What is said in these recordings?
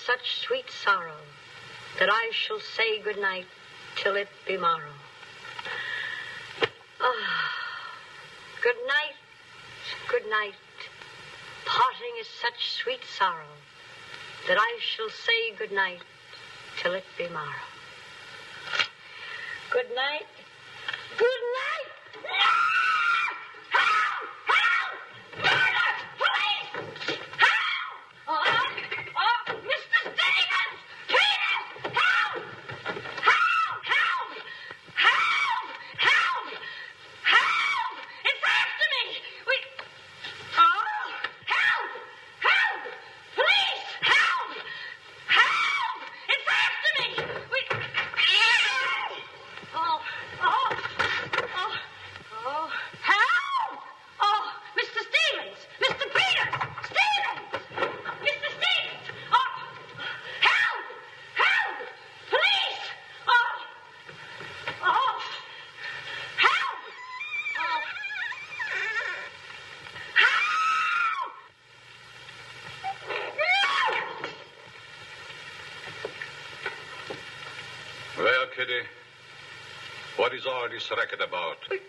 Such sweet sorrow that I shall say good night till it be morrow. Good night, good night. Parting is such sweet sorrow that I shall say good night till it be morrow. Good night. Good night. Well, Kitty, what is all this racket about? Tears!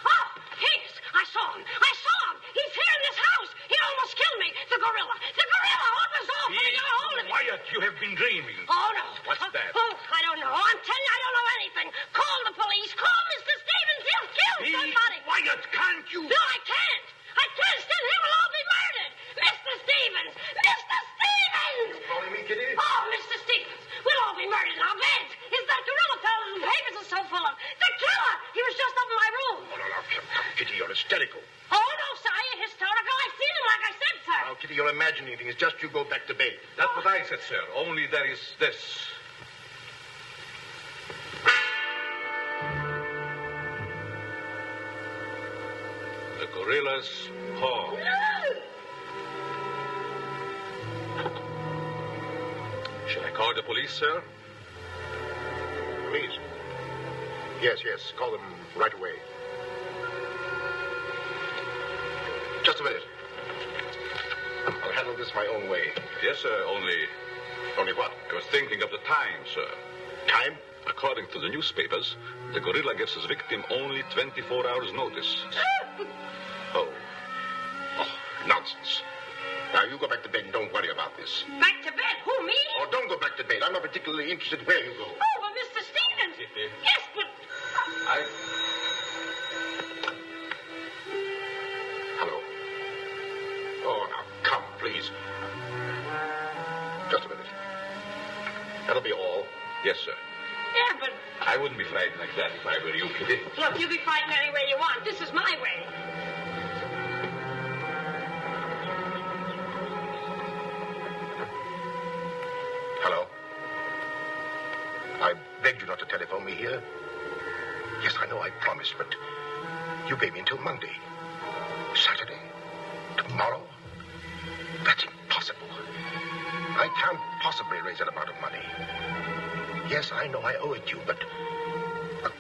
Oh, tears! I saw him! He's here in this house! He almost killed me! The gorilla! What was off when he got a hold of me? Quiet! You have been dreaming. Oh, no. What's that? Oh, I don't know. I'm telling you, I don't know anything. Call the police. Call Mr. Stevens. He'll kill somebody. Quiet, can't you? No, I can't. Still, he will all be murdered. Mr. Stevens! Calling me, Kitty? Oh, Mr. Stevens, we'll all be murdered in our beds. It's that gorilla fellow whose papers are so full of. The killer! He was just up in my room. No, Kitty, you're hysterical. Oh, no, sir, you're historical. I've seen him, like I said, sir. Now, Kitty, you're imagining things. Just you go back to bed. That's what I said, sir. Only there is this. The gorilla's paw. Shall I call the police, sir? Police? Yes. Call them right away. Just a minute. I'll handle this my own way. Yes, sir, only... Only what? I was thinking of the time, sir. Time? According to the newspapers, the gorilla gives his victim only 24 hours' notice. Oh, nonsense. Now, you go back to bed and don't worry about this. Back to bed? Who, me? Oh, don't go back to bed. I'm not particularly interested where you go. Oh, but Mr. Stevens. Yes, but... Hello. Oh, now, come, please. Just a minute. That'll be all. Yes, sir. Yeah, but... I wouldn't be frightened like that if I were you, Kitty. Look, you be frightened any way you want. This is my way. Hello. I begged you not to telephone me here. Yes, I know I promised, but you gave me until Monday. Saturday? Tomorrow? That's impossible. I can't possibly raise that amount of money. Yes, I know I owe it you, but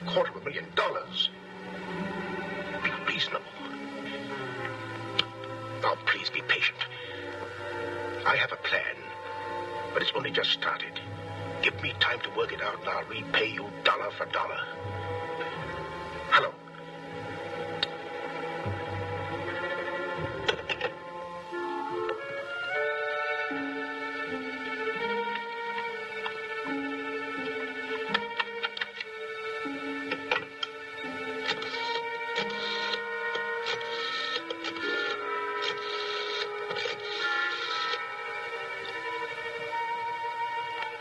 $250,000. Be reasonable. Now, please be patient. I have a plan, but it's only just started. Give me time to work it out, and I'll repay you dollar for dollar. Hello.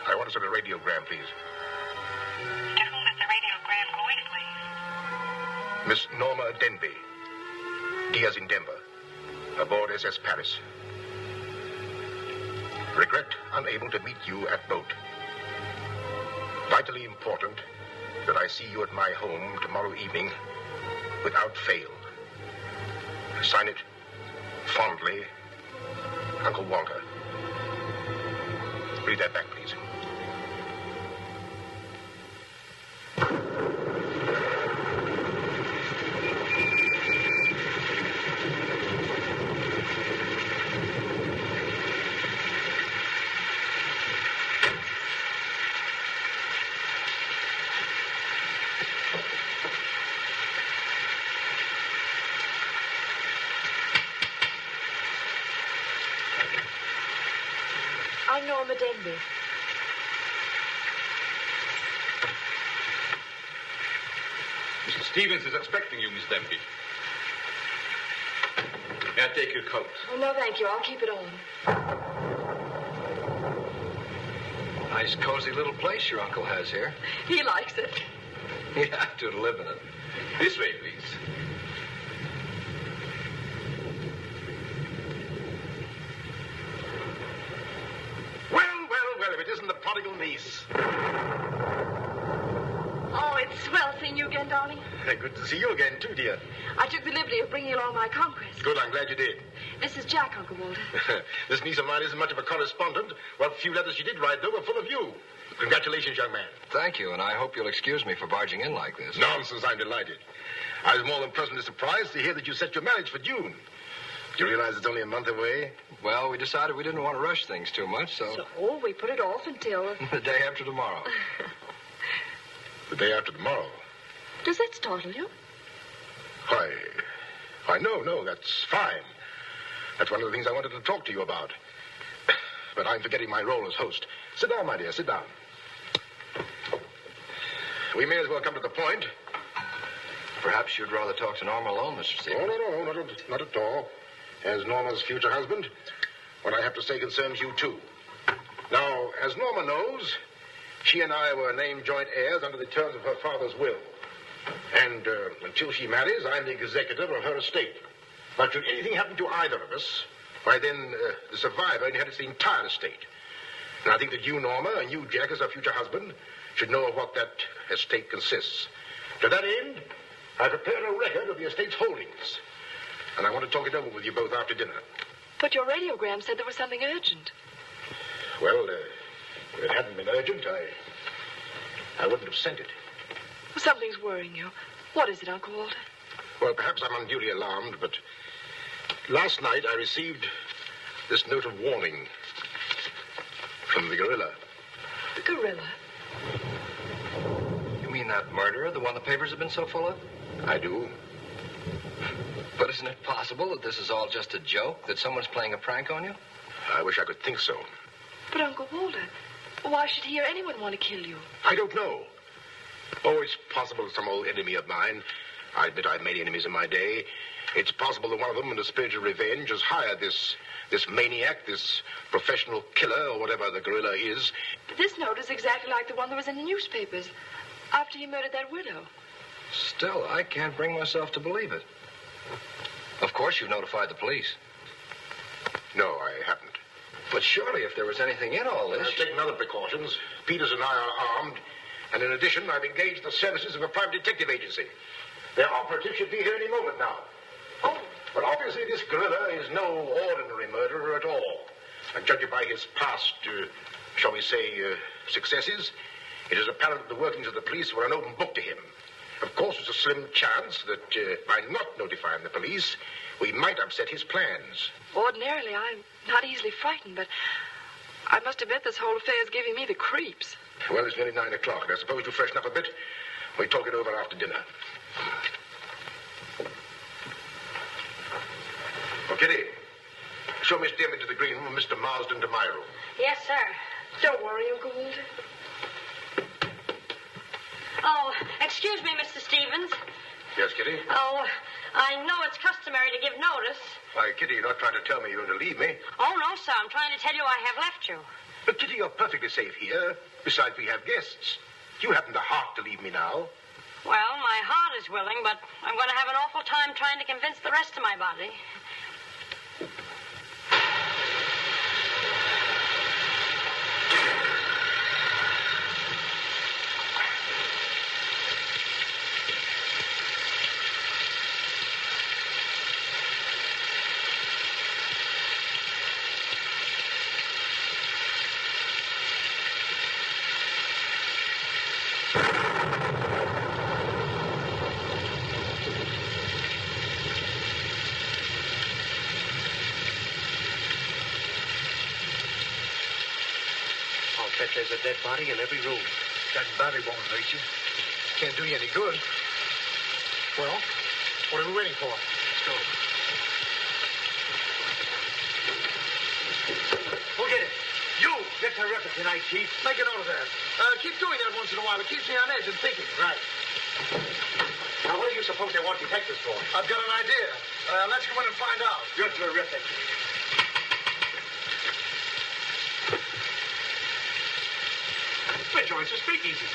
I want to send a radiogram, please. To whom is the radiogram going, please? Miss Norma Denby. Diaz in Denver. Aboard SS Paris. Regret unable to meet you at boat. Bye. vitally important that I see you at my home tomorrow evening without fail. Sign it fondly, Uncle Walter. Read that back, please. I'm Norma Denby. Mr. Stevens is expecting you, Miss Denby. May I take your coat? Oh, no, thank you. I'll keep it on. Nice, cozy little place your uncle has here. He likes it. You have to live in it. This way, please. Well, if it isn't the prodigal niece. Oh, it's swell seeing you again, darling. Good to see you again, too, dear. I took the liberty of bringing along my conquest. Good, I'm glad you did. This is Jack, Uncle Walter. This niece of mine isn't much of a correspondent. What few letters she did write, though, were full of you. Congratulations, young man. Thank you, and I hope you'll excuse me for barging in like this. Nonsense, I'm delighted. I was more than pleasantly surprised to hear that you set your marriage for June. Do you realize it's only a month away? Well, we decided we didn't want to rush things too much, so we put it off until... the day after tomorrow. The day after tomorrow? Does that startle you? Why, no, that's fine. That's one of the things I wanted to talk to you about. But I'm forgetting my role as host. Sit down, my dear, sit down. We may as well come to the point. Perhaps you'd rather talk to Norma alone, Mr. Stevens. Oh, no, not at all. As Norma's future husband, what I have to say concerns you, too. Now, as Norma knows, she and I were named joint heirs under the terms of her father's will. And until she marries, I'm the executor of her estate. But should anything happen to either of us, why then the survivor inherits the entire estate. And I think that you, Norma, and you, Jack, as her future husband, should know of what that estate consists. To that end, I prepared a record of the estate's holdings. And I want to talk it over with you both after dinner. But your radiogram said there was something urgent. Well, if it hadn't been urgent, I wouldn't have sent it. Well, something's worrying you. What is it, Uncle Walter? Well, perhaps I'm unduly alarmed, but last night I received this note of warning from the Gorila. The Gorila? You mean that murderer, the one the papers have been so full of? I do. But isn't it possible that this is all just a joke, that someone's playing a prank on you? I wish I could think so. But, Uncle Walter, why should he or anyone want to kill you? I don't know. Oh, it's possible that some old enemy of mine, I admit I've many enemies in my day, it's possible that one of them, in a spirit of revenge, has hired this maniac, this professional killer, or whatever the Gorila is. This note is exactly like the one that was in the newspapers after he murdered that widow. Still, I can't bring myself to believe it. Of course, you've notified the police. No, I haven't. But surely, if there was anything in all this... I've taken other precautions. Peters and I are armed. And in addition, I've engaged the services of a private detective agency. Their operative should be here any moment now. Oh. But obviously, this Gorila is no ordinary murderer at all. And judging by his past, shall we say, successes, it is apparent that the workings of the police were an open book to him. Of course, there's a slim chance that by not notifying the police, we might upset his plans. Ordinarily, I'm not easily frightened, but I must admit this whole affair is giving me the creeps. Well, it's nearly 9 o'clock, and I suppose you freshen up a bit. We talk it over after dinner. Oh, Kitty, show Miss Denby to the green room and Mr. Marsden to my room. Yes, sir. Don't worry, Uncle Walter. Oh, excuse me, Mr. Stevens. Yes, Kitty? Oh, I know it's customary to give notice. Why, Kitty, you're not trying to tell me you're going to leave me. Oh, no, sir. I'm trying to tell you I have left you. But, Kitty, you're perfectly safe here. Besides, we have guests. You haven't the heart to leave me now. Well, my heart is willing, but I'm going to have an awful time trying to convince the rest of my body. bet there's a dead body in every room. That body won't hurt you. Can't do you any good. Well, what are we waiting for? Let's go. Who'll get it? You! Get terrific tonight, Chief. Make a note of that. Keep doing that once in a while. It keeps me on edge and thinking. Right. Now, what do you suppose they want detectives for? I've got an idea. Let's go in and find out. You're terrific. Join us. Speak easy.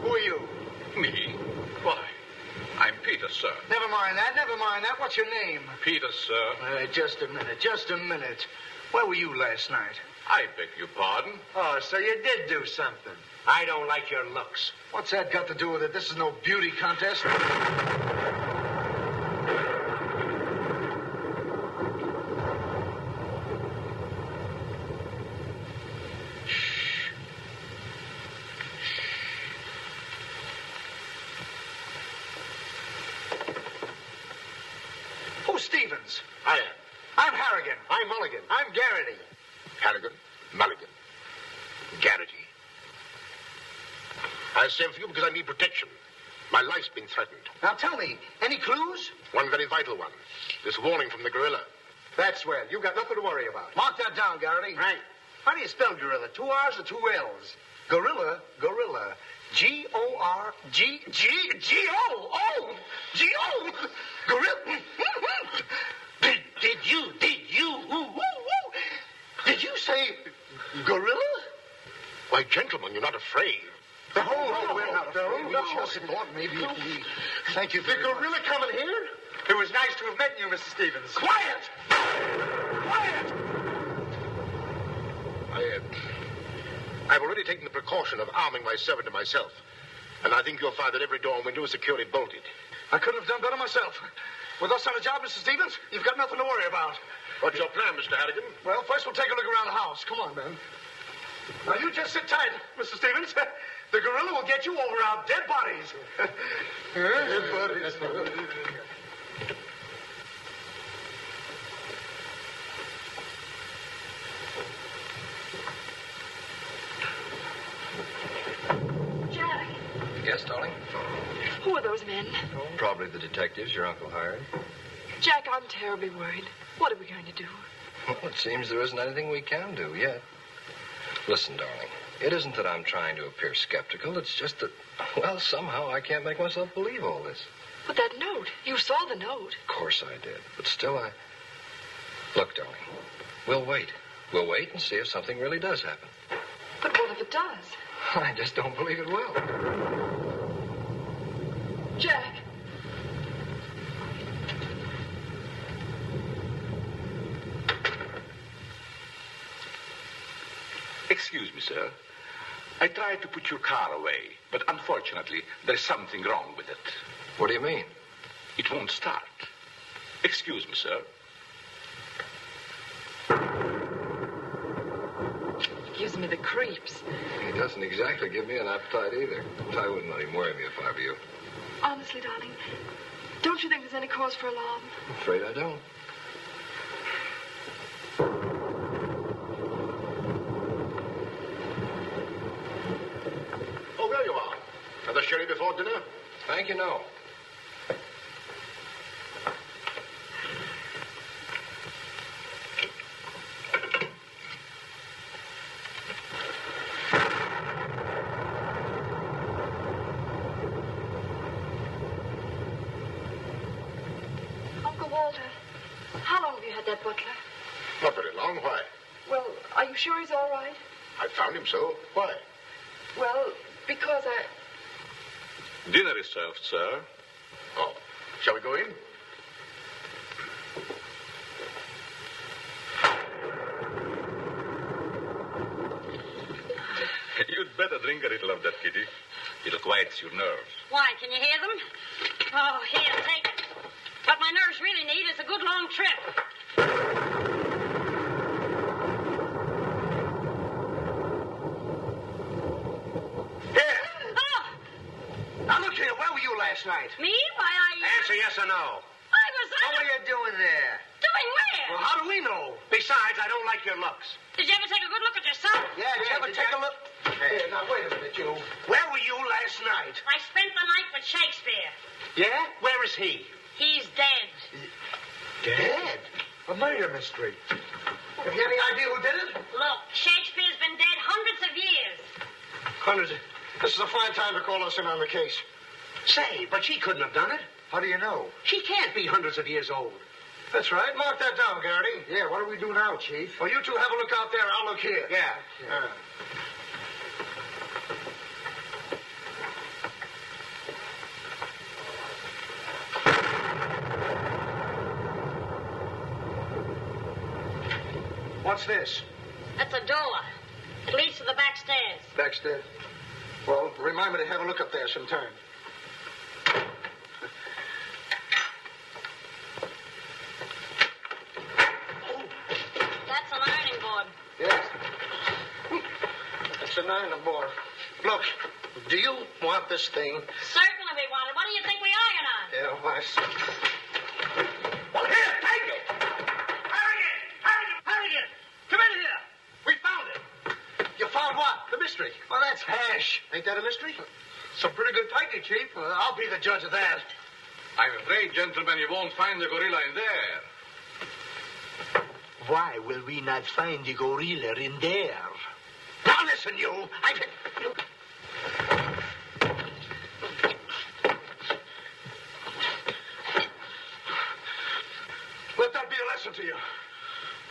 Who are you? Me? Why? I'm Peter, sir. Never mind that. What's your name? Peter, sir. Just a minute. Where were you last night? I beg your pardon. Oh, so you did do something. I don't like your looks. What's that got to do with it? This is no beauty contest. Who's Stevens? I am. I'm Harrigan. I'm Mulligan. I'm Garrity. Harrigan, Mulligan, Garrity. I sent for you because I need protection. My life's been threatened. Now tell me, any clues? One very vital one. This warning from the Gorila. That's swell. You've got nothing to worry about. Mark that down, Garrity. Right. How do you spell gorilla? 2 R's or 2 L's? Gorilla. G-O-R-G-G-G-O. Oh, G-O. Gorilla. Did you say gorilla? Why, gentlemen, you're not afraid. We're not afraid. We just thought maybe if we... Thank you The very much. gorilla coming here? It was nice to have met you, Mr. Stevens. Quiet! I've already taken the precaution of arming my servant and myself. And I think you'll find that every door and window is securely bolted. I couldn't have done better myself. With us on the job, Mr. Stevens, you've got nothing to worry about. What's your plan, Mr. Harrigan? Well, first we'll take a look around the house. Come on, man. Now, you just sit tight, Mr. Stevens. The gorilla will get you over our dead bodies. Dead bodies. Jack, Yes, darling? who are those men? Probably the detectives your uncle hired. Jack, I'm terribly worried. What are we going to do? Well, it seems there isn't anything we can do yet. Listen, darling, it isn't that I'm trying to appear skeptical. It's just that, well, somehow I can't make myself believe all this. But that note, you saw the note. Of course I did, but still Look, darling, we'll wait. We'll wait and see if something really does happen. But what if it does? I just don't believe it will. Jack. Excuse me, sir. I tried to put your car away, but unfortunately, there's something wrong with it. What do you mean? It won't start. Excuse me, sir. Gives me the creeps. He doesn't exactly give me an appetite either. I wouldn't let him worry me if I were you. Honestly, darling, don't you think there's any cause for alarm? I'm afraid I don't. Oh, there you are. Another sherry before dinner? Thank you, no. Uncle Walter, how long have you had that butler? Not very long. Why? Well, are you sure he's all right? I found him so. Why? Well, because Dinner is served, sir. Oh, shall we go in? You'd better drink a little of that, Kitty. It'll quiet your nerves. Why, can you hear them? Oh, here, take it. What my nerves really need is a good long trip. Now, look here. Where were you last night? Me? Why, Answer yes or no. know? Besides, I don't like your looks. Did you ever take a good look at yourself? Yeah, did you ever take a look? Hey, now, wait a minute, you. Where were you last night? I spent the night with Shakespeare. Yeah? Where is he? He's dead. Dead? A murder mystery. Have you any idea who did it? Look, Shakespeare's been dead hundreds of years. Hundreds. This is a fine time to call us in on the case. Say, but she couldn't have done it. How do you know? She can't be hundreds of years old. That's right. Mark that down, Garrity. Yeah, what do we do now, Chief? Well, you two have a look out there. I'll look here. Yeah. What's this? That's a door. It leads to the back stairs. Backstairs. Well, remind me to have a look up there sometime. That's an ironing board. Yes. That's an ironing board. Look, do you want this thing? Certainly we want it. What do you think we iron on? Yeah, well, I see. Well, here, take it! Harrigan! Come in here! We found it. You found what? The mystery. Well, that's hash. Ain't that a mystery? Some pretty good piping, Chief. I'll be the judge of that. I'm afraid, gentlemen, you won't find the gorilla in there. Why will we not find the gorilla in there? Now listen, you. Let that be a lesson to you.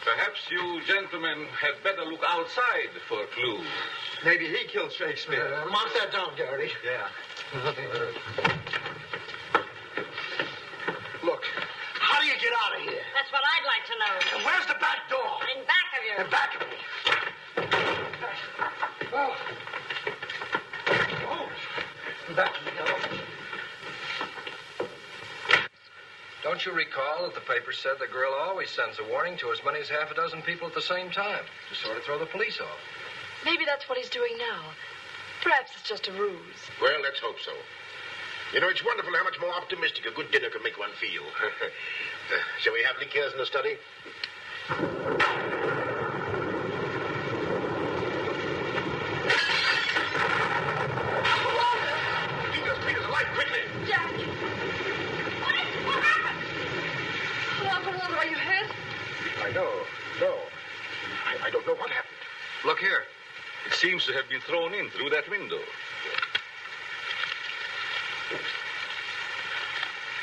Perhaps you gentlemen had better look outside for clues. Maybe he killed Shakespeare. Mark that down, Garrity. Yeah. Look, how do you get out of here? That's what I'd like to know. And where's the back door? In back of you. In back of me. Oh. In back of me, now. Don't you recall that the paper said the Gorilla always sends a warning to as many as half a dozen people at the same time to sort of throw the police off? Maybe that's what he's doing now. Perhaps it's just a ruse. Well, let's hope so. You know, it's wonderful how much more optimistic a good dinner can make one feel. Shall we have liqueurs in the study? Peter's alive, quickly! Jack! What happened? Oh, Uncle Walter, are you hurt? I know. No. I don't know what happened. Look here. It seems to have been thrown in through that window.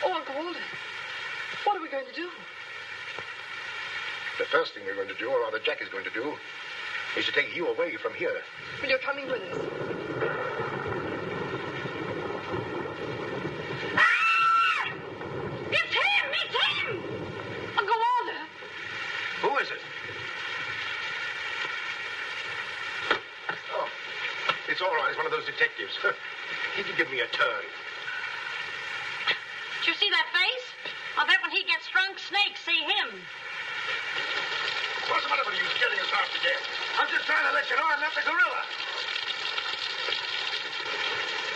Oh, Uncle Walter, what are we going to do? The first thing we're going to do, or rather Jack is going to do, is to take you away from here. Well, you're coming with us. Ah! It's him! It's him! Uncle Walter! Who is it? Oh, it's all right. It's one of those detectives. He can give me a turn. Did you see that face? I'll bet when he gets drunk, snakes see him. What's the matter with you getting us off again? I'm just trying to let you know I'm not the gorilla.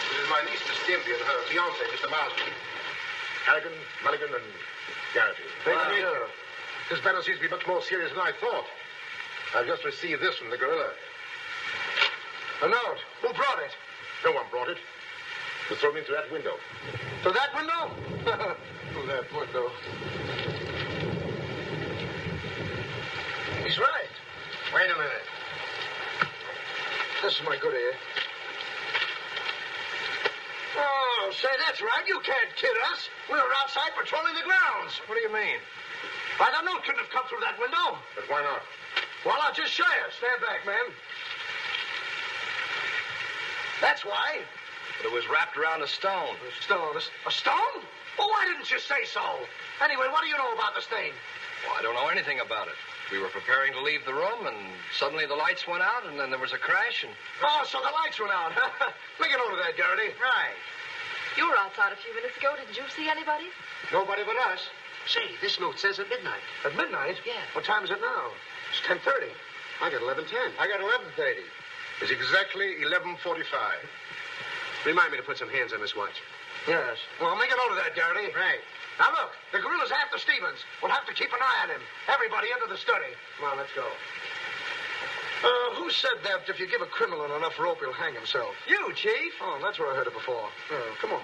This is my niece, Miss Stimpy, and her fiancé, Mr. Marsden. Harrigan, Mulligan, and Garrity. Thank you. This matter seems to be much more serious than I thought. I've just received this from the gorilla. A note. Who brought it? No one brought it. It was thrown in through that window. To that window? Through that window. He's right. Wait a minute. This is my good ear. Oh, say, that's right. You can't kid us. We were outside patrolling the grounds. What do you mean? Why, the note couldn't have come through that window. But why not? Well, I'll just show you. Stand back, man. That's why. But it was wrapped around a stone. A stone? A stone? Well, why didn't you say so? Anyway, what do you know about this thing? Well, I don't know anything about it. We were preparing to leave the room, and suddenly the lights went out, and then there was a crash, and... Oh, so the lights went out. Make a note of that, Garrity. Right. You were outside a few minutes ago. Didn't you see anybody? Nobody but us. Say, this note says at midnight. At midnight? Yeah. What time is it now? It's 10:30. I got 11:10. I got 11:30. It's exactly 11:45. Remind me to put some hands on this watch. Yes. Well, make a note of that, Garrity. Right. Now, look, the gorilla's after Stevens. We'll have to keep an eye on him. Everybody into the study. Come on, let's go. Who said that if you give a criminal enough rope, he'll hang himself? You, Chief. Oh, that's where I heard it before. Come on.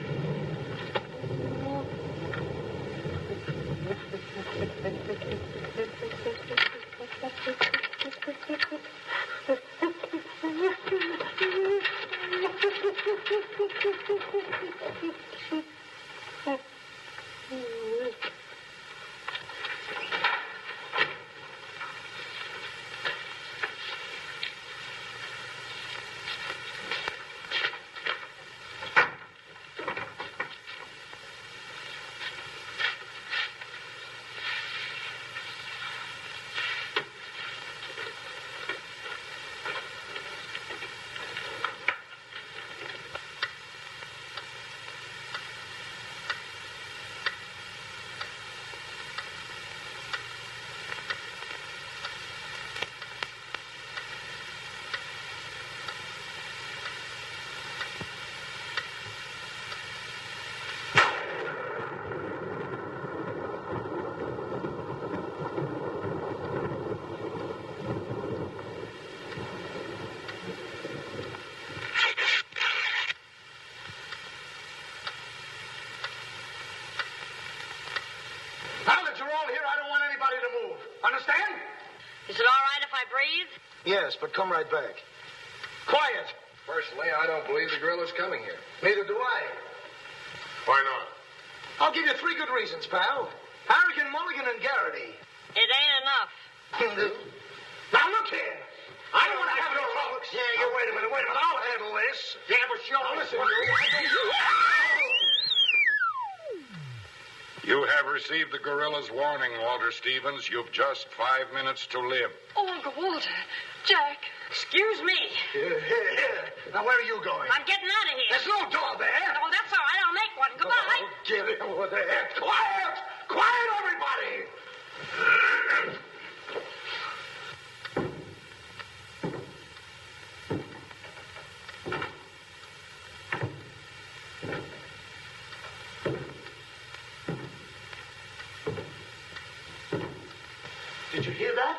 Understand? Is it all right if I breathe? Yes, but come right back. Quiet! Personally, I don't believe the gorilla's coming here. Neither do I. Why not? I'll give you 3 good reasons, pal. Harrigan, Mulligan, and Garrity. It ain't enough. Now, look here. I don't want to have no trouble. Yeah, you wait a minute. I'll handle this. Yeah, but sure. Now, listen, You have received the gorilla's warning, Walter Stevens. You've just 5 minutes to live. Oh, Uncle Walter. Jack. Excuse me. Here. Now, where are you going? I'm getting out of here. There's no door there. Oh, that's all right. I'll make one. Goodbye. Oh, get it over there. Quiet! Quiet, everybody! Did you hear that?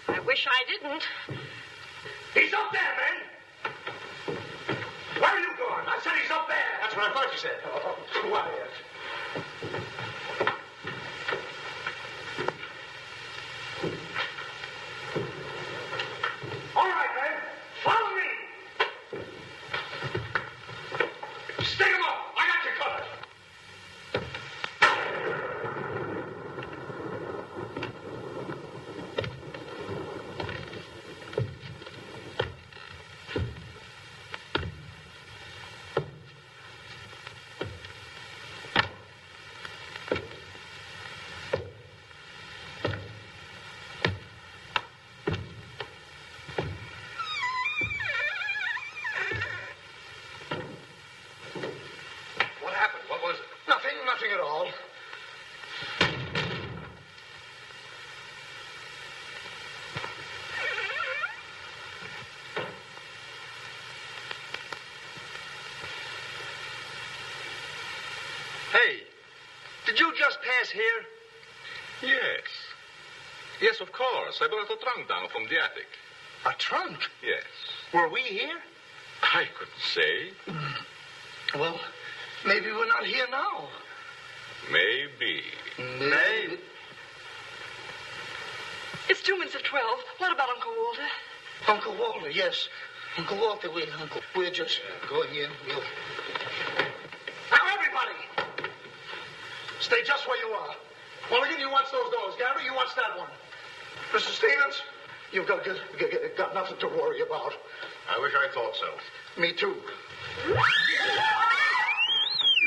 I wish I didn't. He's up there, man! Where are you going? I said he's up there. That's what I thought you said. Oh, quiet. All right, man. Follow me. Stick him up. I got you covered. Nothing at all. Hey, did you just pass here? Yes. Yes, of course. I brought a trunk down from the attic. A trunk? Yes. Were we here? I couldn't say. Well, maybe we're not here now. Maybe. Maybe. It's 2 minutes of 12. What about Uncle Walter? Uncle Walter, yes. Uncle Walter, we're just going in. Now, everybody! Stay just where you are. Mulligan, you watch those doors. Gary, you watch that one. Mr. Stevens, you've got nothing to worry about. I wish I thought so. Me too.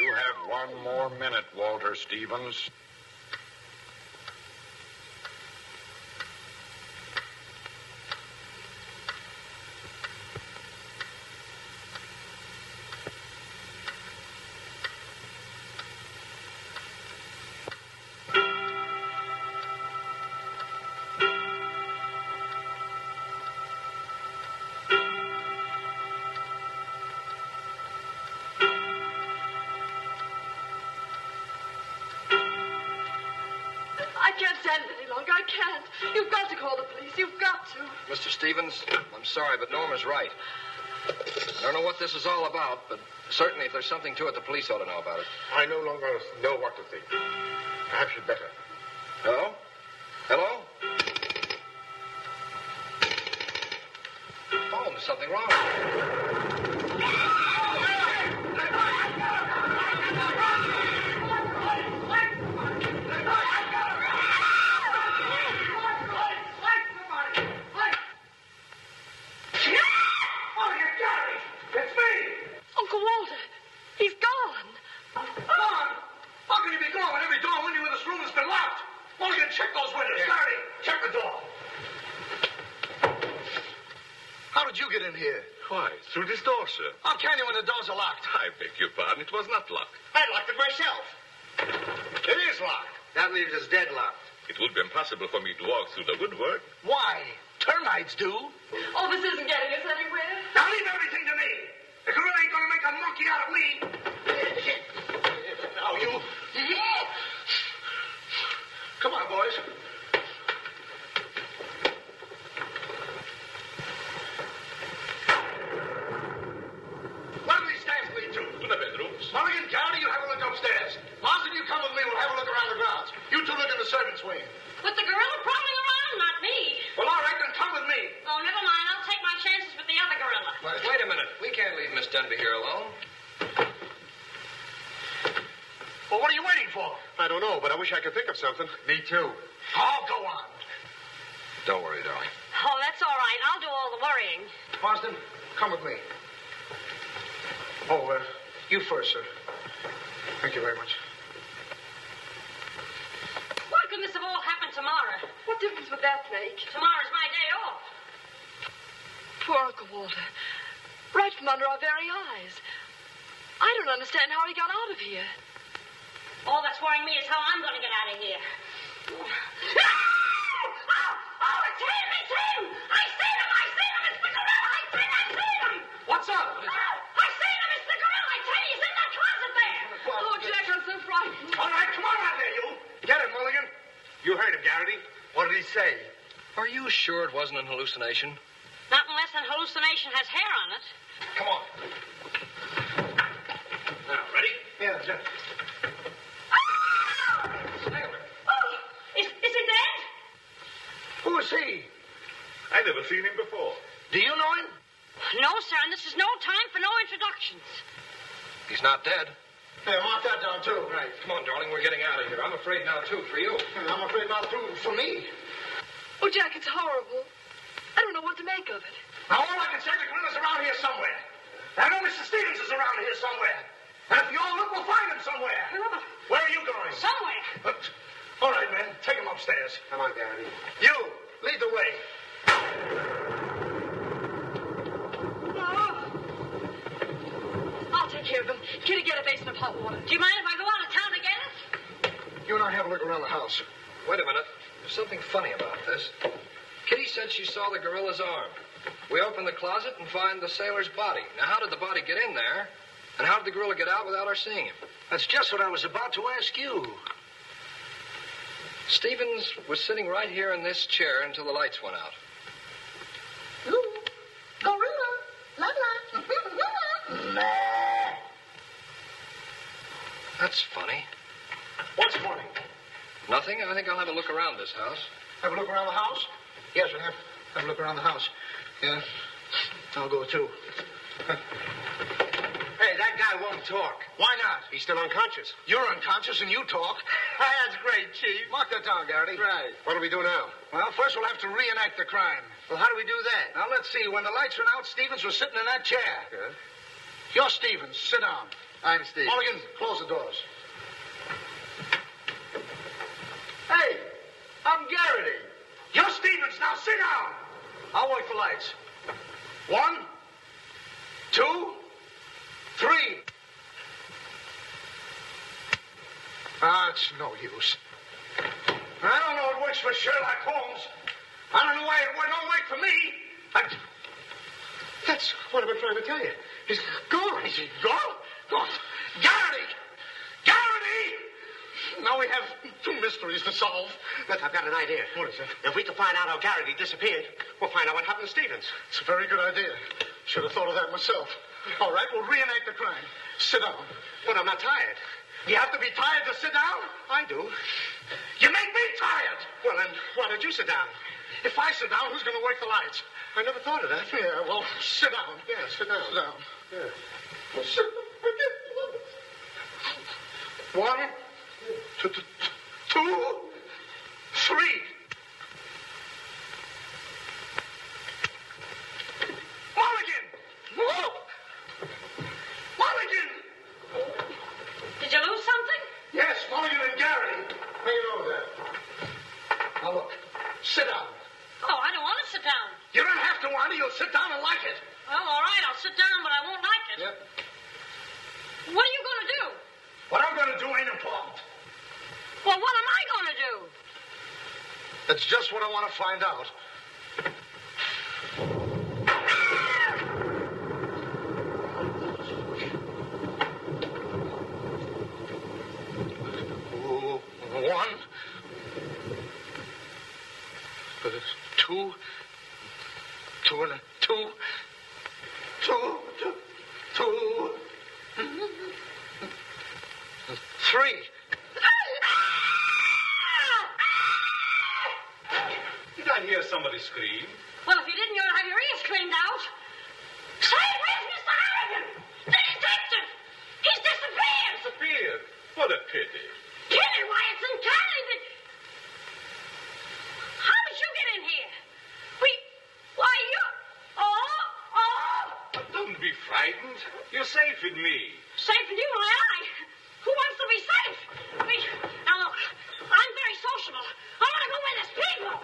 You have 1 more minute, Walter Stevens. call the police. You've got to. Mr. Stevens, I'm sorry, but Norma's right. I don't know what this is all about, but certainly if there's something to it, the police ought to know about it. I no longer know what to think. Perhaps you'd better. Hello? Hello? Oh, there's something wrong. Uncle Walter, he's gone. Gone? How can he be gone when every door and window in this room has been locked? Mulligan, check those windows. Garrity, check the door. How did you get in here? Why, through this door, sir. How can you when the doors are locked? I beg your pardon, it was not locked. I locked it myself. It is locked. That leaves us deadlocked. It would be impossible for me to walk through the woodwork. Why? Termites do. Oh, this isn't getting us anywhere. Now leave everything to me. The gorilla ain't gonna make a monkey out of me. Now you. Come on, boys. Where do these stairs lead to? To the bedrooms. Mulligan, Garrity, you have a look upstairs. Marsden, you come with me. We'll have a look around the grounds. You two look in the servants' wing. With the gorilla prowling around, not me. Well, all right, then come with me. Oh, never mind. I'll take my chances with the other gorilla. Wait a minute. We can't leave Miss Denby here alone. Well, what are you waiting for? I don't know, but I wish I could think of something. Me too. Oh, go on. Don't worry, darling. Oh, that's all right. I'll do all the worrying. Marsden, come with me. Oh, you first, sir. Thank you very much. Why couldn't this have all happened tomorrow? What difference would that make? Tomorrow's my day off. Poor Uncle Walter. Right from under our very eyes. I don't understand how he got out of here. All that's worrying me is how I'm going to get out of here. Oh, it's him! It's him! I seen him! It's the gorilla! I seen him! What's up? Oh, I seen him! It's the gorilla! I tell you, he's in that closet there! Oh, Jack, I'm so frightened. All right, come on out there, you. Get him, Mulligan. You heard him, Garrity. What did he say? Are you sure it wasn't an hallucination? Not unless an hallucination has hair on it. Come on. Now, ready? Yeah, sir. Is he dead? Who is he? I never seen him before. Do you know him? No, sir, and this is no time for no introductions. He's not dead. Yeah, mark that down, too. Right. Come on, darling. We're getting out of here. I'm afraid now, too, for you. I'm afraid not, too, for me. Oh, Jack, it's horrible. I don't know what to make of it. Now, all I can say, the gorilla's around here somewhere. I know Mr. Stevens is around here somewhere. And if you all look, we'll find him somewhere. Where are you going? Somewhere. All right, men. Take him upstairs. Come on, Garrity. You, lead the way. I'll take care of him. Kitty, get a basin of hot water. Do you mind if I go out of town to get it? You and I have a look around the house. Wait a minute. There's something funny about this. Kitty said she saw the gorilla's arm. We open the closet and find the sailor's body. Now, how did the body get in there? And how did the gorilla get out without our seeing him? That's just what I was about to ask you. Stevens was sitting right here in this chair until the lights went out. Ooh, gorilla, la la. That's funny. What's funny? Nothing. I think I'll have a look around this house. Have a look around the house? Yes, we'll have a look around the house. Yeah, I'll go too. Hey, that guy won't talk. Why not? He's still unconscious. You're unconscious and you talk. That's great, Chief. Mark that down, Garrity. Right. What do we do now? Well, first we'll have to reenact the crime. Well, how do we do that? Now, let's see. When the lights went out, Stevens was sitting in that chair. Yeah? You're Stevens. Sit down. I'm Steve. Mulligan, close the doors. Hey, I'm Garrity. You're Stevens. Now, sit down. I'll wait for lights. 1, 2, 3. It's no use. I don't know it works for Sherlock Holmes. I don't know why it don't work for me. That's what I've been trying to tell you. He's gone. Is he gone? Gone. Garrity! Garrity! Now we have 2 mysteries to solve. Look, I've got an idea. What is it? If we can find out how Garrity disappeared, we'll find out what happened to Stevens. It's a very good idea. Should have thought of that myself. All right, we'll reenact the crime. Sit down. But I'm not tired. You have to be tired to sit down? I do. You make me tired. Well, then, why don't you sit down? If I sit down, who's going to work the lights? I never thought of that. Yeah, well, sit down. Yeah, sit down. Sit down. Yeah. Well, sit down. 1, 2, 3. Mulligan! Whoa! Mulligan! Did you lose something? Yes, Mulligan and Garrity. How you know that? Now look, sit down. Oh, I don't want to sit down. You don't have to want it. You'll sit down and like it. Well, all right, I'll sit down, but I won't like it. Yep. What are you going to do? What I'm going to do ain't important. Well, what am I going to do? That's just what I want to find out. One, 2, 2 and a 2, 3. Did I hear somebody scream? Well, if you didn't, you'll have your ears cleaned out. Say, where's Mr. Harrigan? The detective! He's disappeared! Disappeared? What a pity. Pity? Why, it's uncanny that... How did you get in here? Why, you... Oh! Don't be frightened. You're safe with me. Safe in you, my eye. Who wants to be safe? Now, look, I'm very sociable. I want to go where there's people.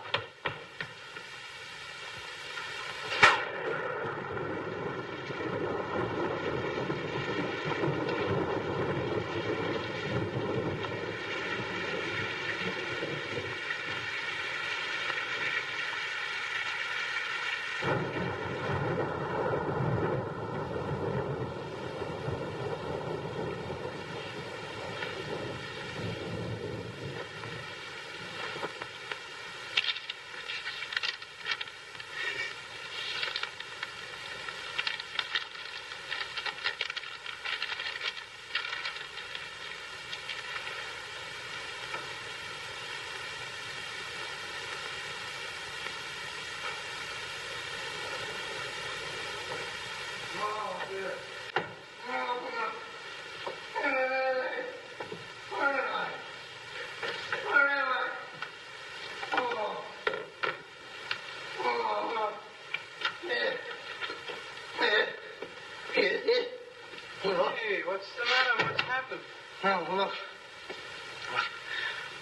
Hey, what's the matter? What's happened? Oh, look.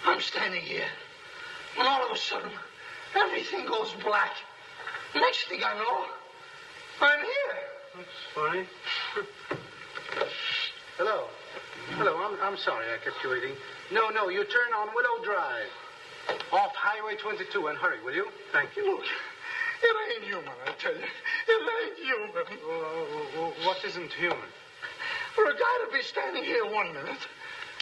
I'm standing here. And all of a sudden, everything goes black. Next thing I know, I'm here. That's funny. Hello. Hello, I'm sorry I kept you waiting. No, you turn on Willow Drive. Off Highway 22 and hurry, will you? Thank you. Look, it ain't human, I tell you. It ain't human. What isn't human? For a guy to be standing here 1 minute,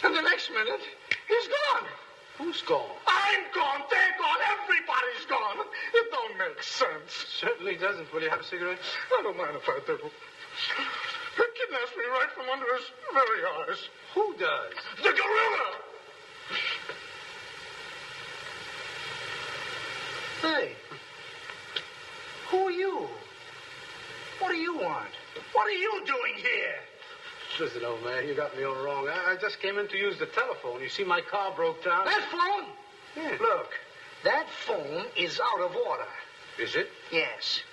and the next minute, he's gone. Who's gone? I'm gone. They're gone. Everybody's gone. It don't make sense. Certainly doesn't. Will you have a cigarette? I don't mind if I do. He kidnaps me right from under his very eyes. Who does? The gorilla! Hey. Who are you? What do you want? What are you doing here? Listen, old man, you got me all wrong. I just came in to use the telephone. You see, my car broke down. That phone? Yeah. Look, that phone is out of order. Is it? Yes.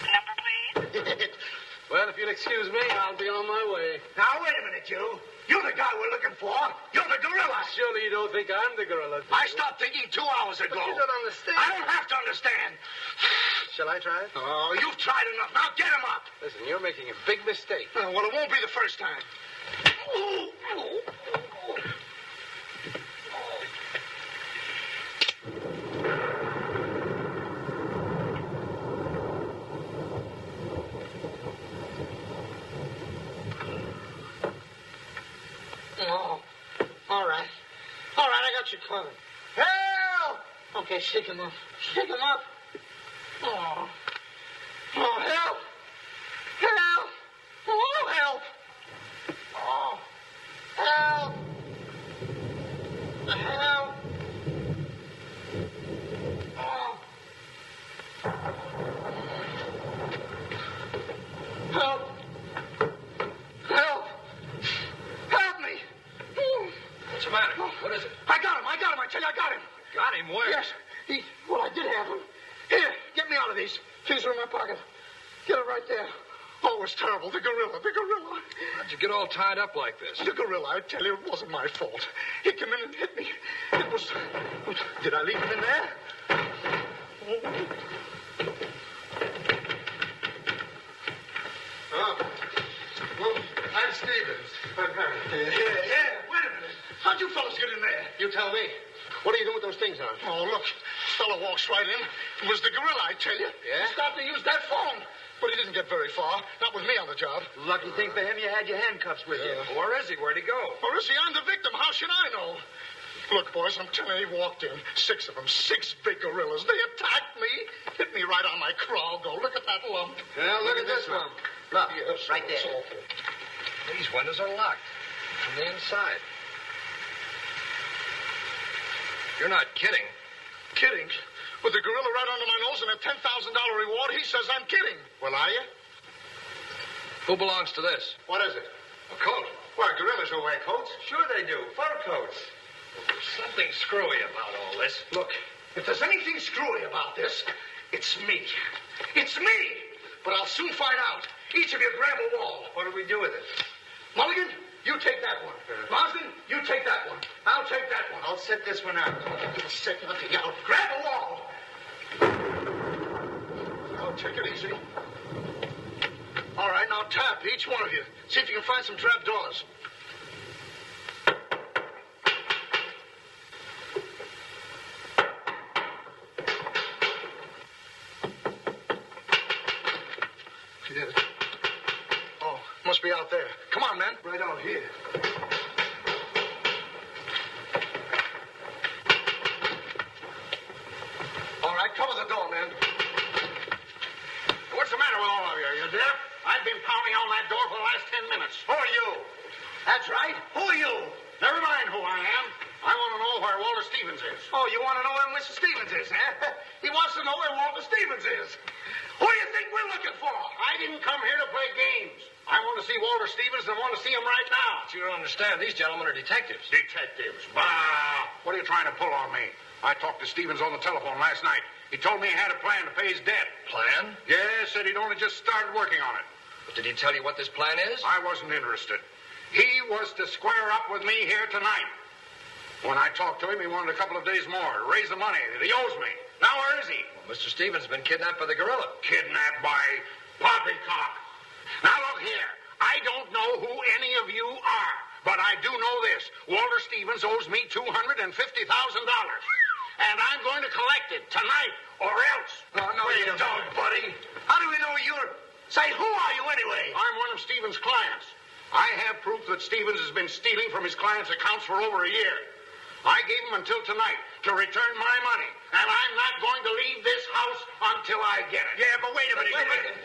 Number, please. Well, if you'll excuse me, I'll be on my way. Now, wait a minute, you. You're the guy we're looking for. You're the gorilla. Surely you don't think I'm the gorilla, do I you? stopped thinking 2 hours ago. But you don't understand. I don't have to understand. Shall I try it? Oh, you've tried enough. Now get him up. Listen, you're making a big mistake. Well, it won't be the first time. got you coming. Help! Okay, shake him up. Shake him up. Oh, help! Help! Oh, help! Oh, help! Help! Oh. Help! Help! Help me! What's the matter? What is it? I got him! I tell you, I got him! Got him? Where? Yes. Well, I did have him. Here, get me out of these. Keys are in my pocket. Get it right there. Oh, it was terrible. The gorilla. How'd you get all tied up like this? The gorilla, I tell you, it wasn't my fault. He came in and hit me. It was... Did I leave him in there? Oh. Well, I'm Stevens. Yeah, wait a minute. How'd you fellas get in there? You tell me. What are you doing with those things on? Oh, look. Fellow walks right in. It was the gorilla, I tell you. Yeah? He started to use that phone. But he didn't get very far. Not with me on the job. Lucky thing for him, you had your handcuffs with you. Where is he? Where'd he go? Or is he? I'm the victim. How should I know? Look, boys, I'm telling you, he walked in. 6 of them. 6 big gorillas. They attacked me. Hit me right on my crawl. Go, look at that lump. Well, look at this one. Look, yes, right there. It's awful. These windows are locked from the inside. You're not kidding. Kidding? With the gorilla right under my nose and a $10,000 reward, he says I'm kidding. Well, are you? Who belongs to this? What is it? A coat. Why, gorillas don't wear coats. Sure they do. Fur coats. Something screwy about all this. Look, if there's anything screwy about this, it's me. It's me! But I'll soon find out. Each of you grab a wall. What do we do with it? Mulligan, you take that one. Marsden, you take that one. I'll take that one. I'll set this one out. Give a second to yell. Grab a wall. I'll take it easy. All right, now tap, each one of you. See if you can find some trap doors. She did it. Oh, must be out there. Come on, man. Right out here. All right, cover the door, man. What's the matter with all of you? You deaf? I've been pounding on that door for the last 10 minutes. Who are you? That's right. Who are you? Never mind who I am. I want to know where Walter Stevens is. Oh, you want to know where Mr. Stevens is, huh? He wants to know where Walter Stevens is. Who do you think we're looking for? I didn't come here to play games. I want to see Walter Stevens and I want to see him right now. But you don't understand. These gentlemen are detectives. Detectives? Bah! What are you trying to pull on me? I talked to Stevens on the telephone last night. He told me he had a plan to pay his debt. Plan? Yeah, said he'd only just started working on it. But did he tell you what this plan is? I wasn't interested. He was to square up with me here tonight. When I talked to him, he wanted a couple of days more to raise the money that he owes me. Now where is he? Well, Mr. Stevens has been kidnapped by the gorilla. Kidnapped by poppycock. Now look here. I don't know who any of you are, but I do know this. Walter Stevens owes me $250,000. And I'm going to collect it tonight or else. No, you don't, buddy. How do we know you're... Say, who are you anyway? I'm one of Stevens' clients. I have proof that Stevens has been stealing from his clients' accounts for over a year. I gave him until tonight to return my money, and I'm not going to leave this house until I get it. Yeah, but wait a minute.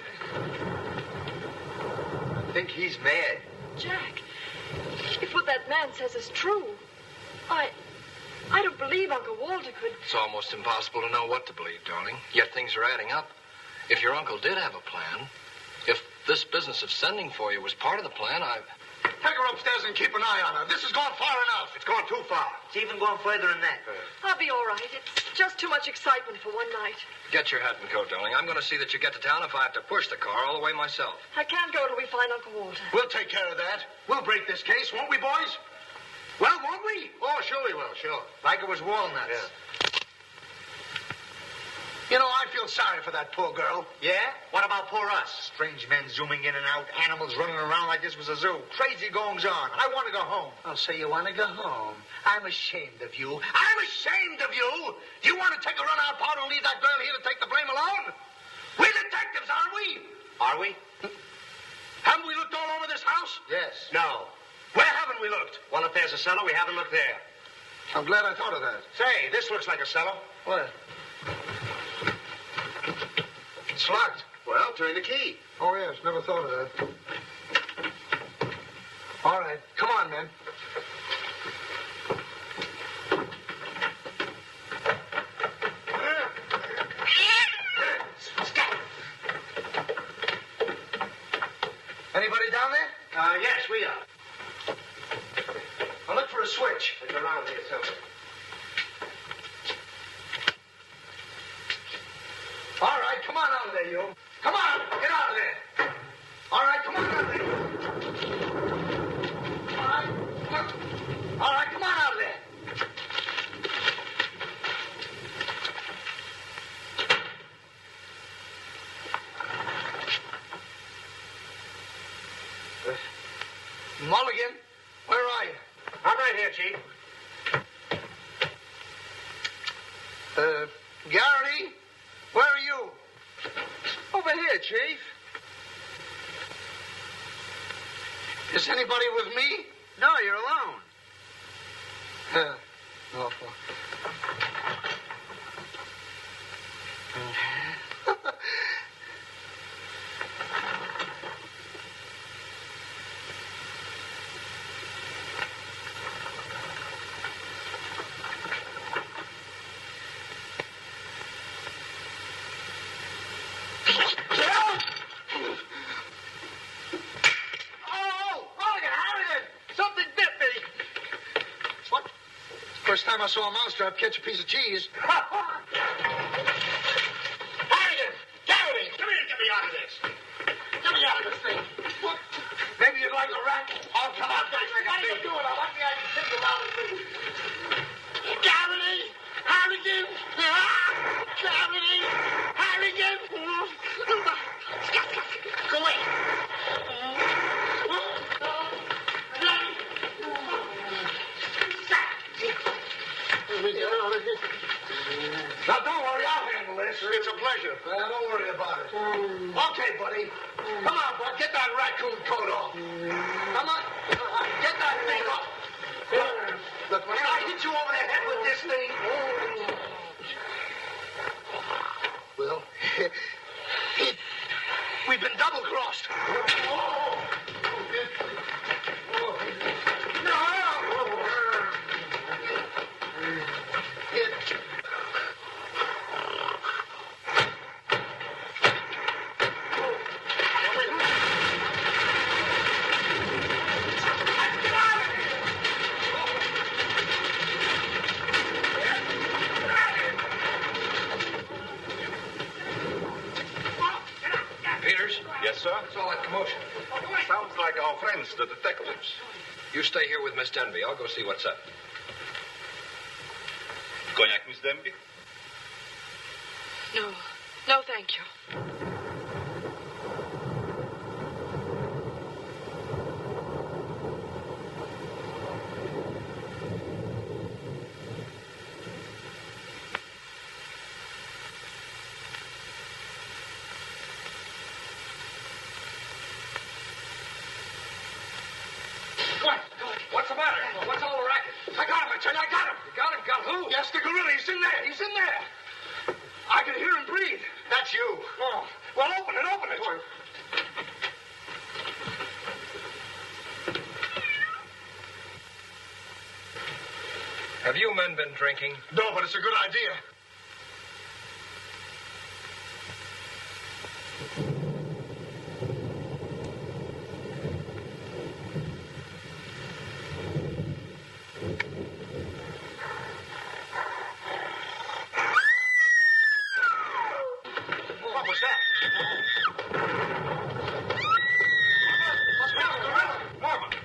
I think he's mad. Jack, if what that man says is true, I don't believe Uncle Walter could... It's almost impossible to know what to believe, darling. Yet things are adding up. If your uncle did have a plan, if this business of sending for you was part of the plan, Take her upstairs and keep an eye on her. This has gone far enough. It's gone too far. It's even going further than that. I'll be all right. It's just too much excitement for one night. Get your hat and coat, darling. I'm going to see that you get to town if I have to push the car all the way myself. I can't go till we find Uncle Walter. We'll take care of that. We'll break this case, won't we, boys? Well, won't we? Oh, sure we will, sure. Like it was walnuts. Yeah. You know, I feel sorry for that poor girl. Yeah? What about poor us? Strange men zooming in and out, animals running around like this was a zoo. Crazy goings on. I want to go home. I'll say you want to go home. I'm ashamed of you. I'm ashamed of you. Do you want to take a run-out powder and leave that girl here to take the blame alone? We're detectives, aren't we? Are we? Haven't we looked all over this house? Yes. No. Where haven't we looked? Well, if there's a cellar, we haven't looked there. I'm glad I thought of that. Say, this looks like a cellar. What? It's locked. Well, turn the key. Oh, yes. Never thought of that. All right. Come on, men. Anybody down there? Yes, we are. I'll look for a switch. It's around here somewhere. All right, come on out of there, you. Come on, get out of there. All right, come on out of there. All right, come on out of there. Mulligan, where are you? I'm right here, Chief. Garrity, where are you? Over here, Chief. Is anybody with me? No, you're alone. Awful. First time I saw a mousetrap catch a piece of cheese. Harrigan! Garrity! Come here and get me out of this. Get me out of this thing. What? Maybe you'd like a rat? Oh, come on, guys. What are you doing? I want the idea to think about it. Garrity! Harrigan! Garrity! Harrigan! Go away. Now, don't worry, I'll handle this. It's a pleasure. Well, don't worry about it. Okay, buddy. Come on, bud. Get that raccoon coat off. Come on. Get that thing off. Look, when I hit you over the head with this thing... Well, we've been double-crossed. Yes, sir? What's all that commotion? Sounds like our friends, the detectives. You stay here with Miss Denby. I'll go see what's up. Cognac, Miss Denby? No. No, thank you. What's the matter? What's all the racket? I got him, I tell you, I got him. You got him? Got who? Yes, the gorilla. He's in there. He's in there. I can hear him breathe. That's you. Oh, well, open it, open it. Have you men been drinking? No, but it's a good idea. What was that?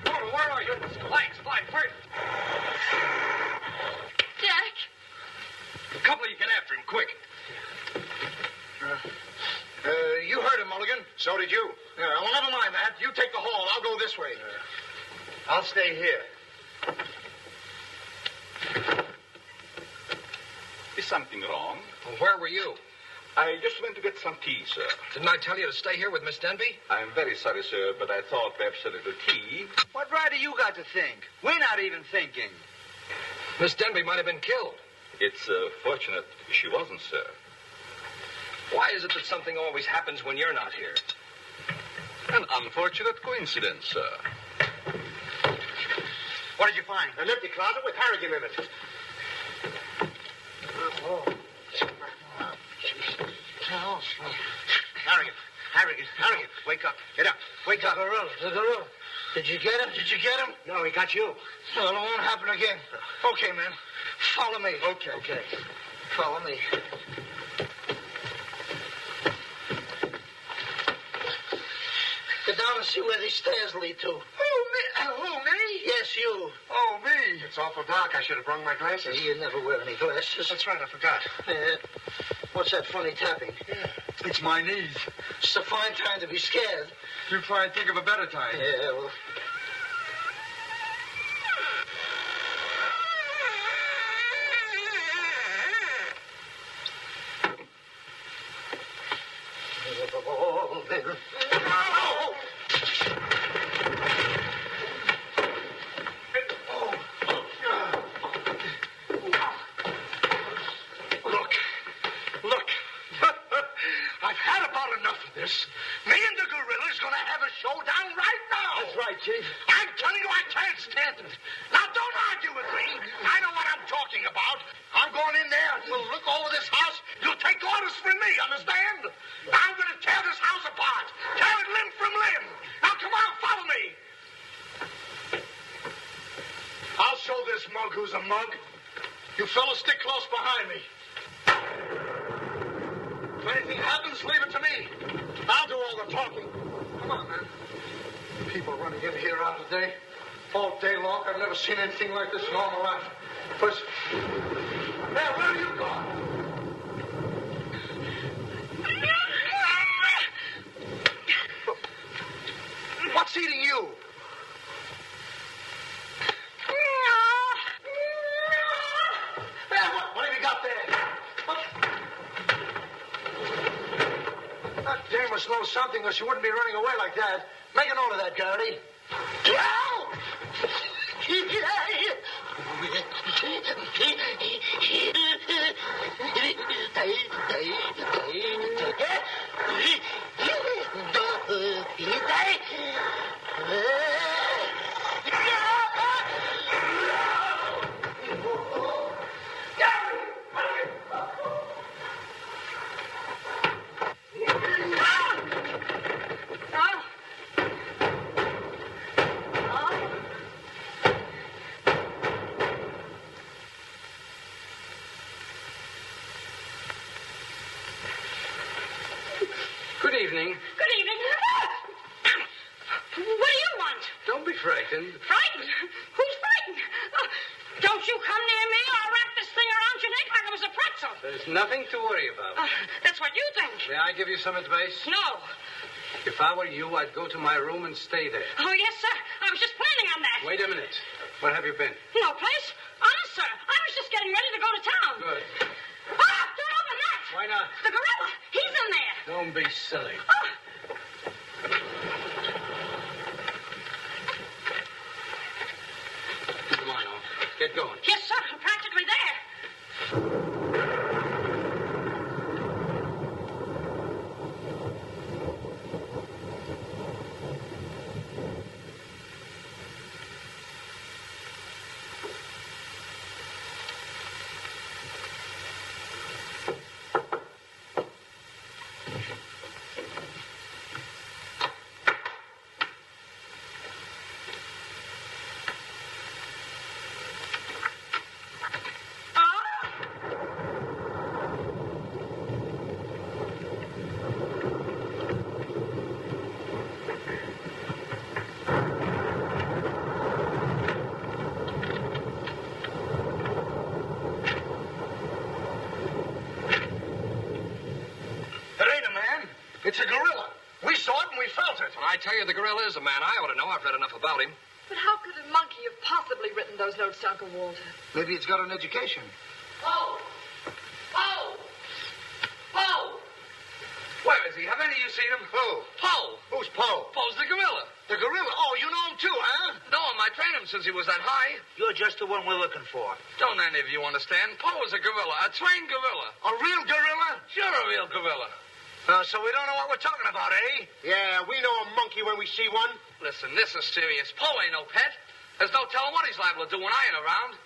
Norma, where are you? Lights, fly first. Jack! A couple of you get after him, quick. You heard him, Mulligan. So did you. Yeah, well, never mind that. You take the hall. I'll go this way. I'll stay here. Is something wrong? Well, where were you? I just went to get some tea, sir. Didn't I tell you to stay here with Miss Denby? I'm very sorry, sir, but I thought perhaps a little tea. What right do you got to think? We're not even thinking. Miss Denby might have been killed. It's fortunate she wasn't, sir. Why is it that something always happens when you're not here? An unfortunate coincidence, sir. What did you find? An empty closet with Harrigan in it. Oh. Harrigan, wake up. Get up. Wake up. The gorilla. Did you get him? No, he got you. Well, it won't happen again. Okay, man. Follow me. Okay. Follow me. Get down and see where these stairs lead to. Who, me? Yes, you. Oh, me. It's awful dark. I should have brought my glasses. You never wear any glasses. That's right, I forgot. What's that funny tapping? It's my knees. It's a fine time to be scared. You try and think of a better time. Yeah, well... Look. I've had about enough of this. Me and the gorilla's gonna have a showdown right now. That's right, Chief. I'm telling you, I can't stand it. Now, don't argue with me. I know what I'm talking about. I'm going in there. We'll look over this house. You'll take orders from me, understand? I'm gonna tear this house apart. Tear it limb from limb. Now, come on, follow me. I'll show this mug who's a mug. You fellas stick close behind me. If anything happens, leave it to me. I'll do all the talking. Come on, man. People running in here all day. All day long. I've never seen anything like this in all my life. First... Now, where are you going? What's eating you? What have you got there? That dame must know something or she wouldn't be running away like that. Make a note of that, Garrity. Good evening. Good evening. What do you want? Don't be frightened. Frightened? Who's frightened? Don't you come near me or I'll wrap this thing around your neck like it was a pretzel. There's nothing to worry about. That's what you think. May I give you some advice? No. If I were you, I'd go to my room and stay there. Oh, yes, sir. I was just planning on that. Wait a minute. Where have you been? No place. Honest, sir. I was just getting ready to go to town. Good. Don't open that. Why not? The gorilla. He's in there. Don't be silly. Come on, Al. Get going. Yes, sir. I'm practically there. It's a gorilla. We saw it and we felt it. When I tell you the gorilla is a man, I ought to know. I've read enough about him. But how could a monkey have possibly written those notes to Uncle Walter? Maybe it's got an education. Oh! Oh! Oh! Where is he? Have any of you seen him? Who? Poe. Who's Poe? Poe's the gorilla. The gorilla? Oh, you know him too, huh? No, I trained him since he was that high. You're just the one we're looking for. Don't any of you understand? Poe is a gorilla, a trained gorilla. A real gorilla? Sure, a real gorilla. So we don't know what we're talking about, eh? Yeah, we know a monkey when we see one. Listen, this is serious. Poe ain't no pet. There's no telling what he's liable to do when I ain't around.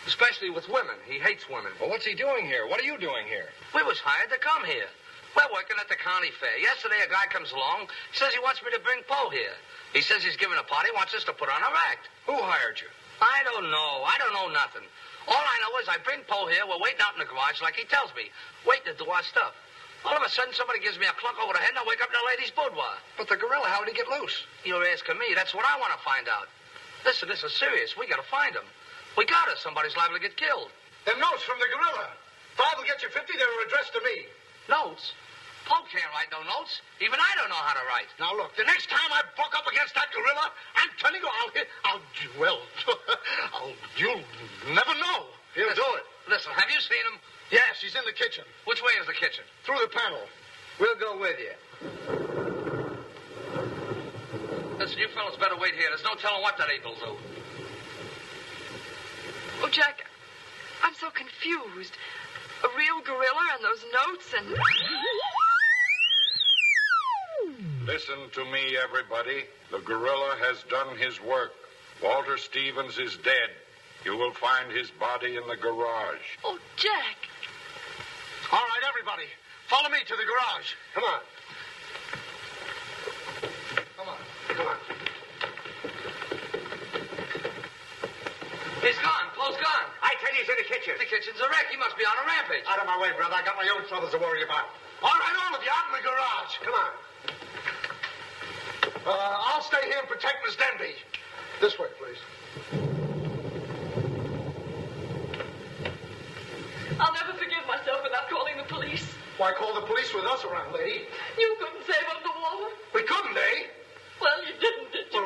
Especially with women. He hates women. Well, what's he doing here? What are you doing here? We was hired to come here. We're working at the county fair. Yesterday, a guy comes along, says he wants me to bring Poe here. He says he's giving a party, wants us to put on our act. Who hired you? I don't know. I don't know nothing. All I know is I bring Poe here, we're waiting out in the garage like he tells me, waiting to do our stuff. All of a sudden, somebody gives me a clunk over the head, and I wake up in a lady's boudoir. But the gorilla, how did he get loose? You're asking me. That's what I want to find out. Listen, this is serious. We got to find him. We got it. Somebody's liable to get killed. Them notes from the gorilla. Bob will get you 50. They were addressed to me. Notes? Poe can't write no notes. Even I don't know how to write. Now, look, the next time I buck up against that gorilla, I'm telling you, you'll never know. He'll do it. Listen, have you seen him? Yes, he's in the kitchen. Which way is the kitchen? Through the panel. We'll go with you. Listen, you fellas better wait here. There's no telling what that ape'll do. Oh, Jack, I'm so confused. A real gorilla and those notes and... Listen to me, everybody. The gorilla has done his work. Walter Stevens is dead. You will find his body in the garage. Oh, Jack. All right, everybody. Follow me to the garage. Come on. Come on. Come on. He's gone. Poe's gone. I tell you, he's in the kitchen. The kitchen's a wreck. He must be on a rampage. Out of my way, brother. I got my own troubles to worry about. All right, all of you, out in the garage. Come on. I'll stay here and protect Miss Denby. This way, please. I'll never forgive myself without calling the police. Why call the police with us around, lady? You couldn't save up the water. We couldn't, eh? Well, you didn't, did you?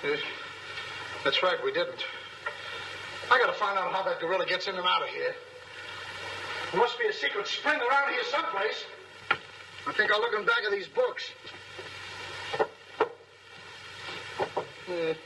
Well, that's right, we didn't. I gotta find out how that gorilla gets in and out of here. There must be a secret spring around here someplace. I think I'll look in the back of these books. Hey.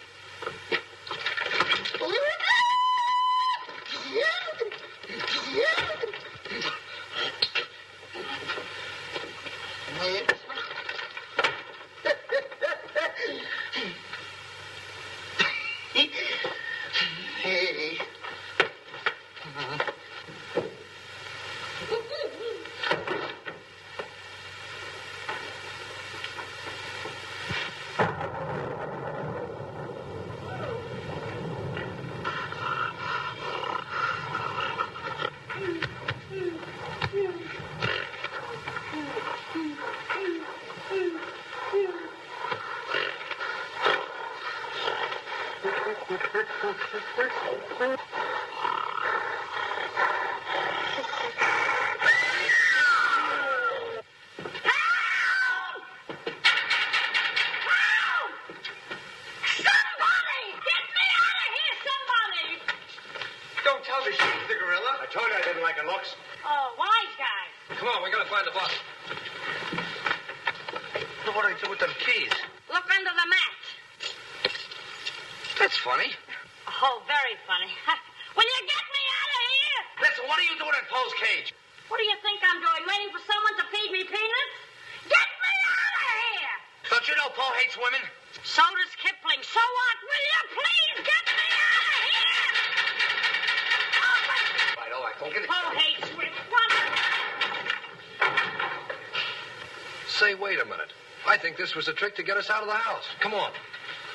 This was a trick to get us out of the house. Come on.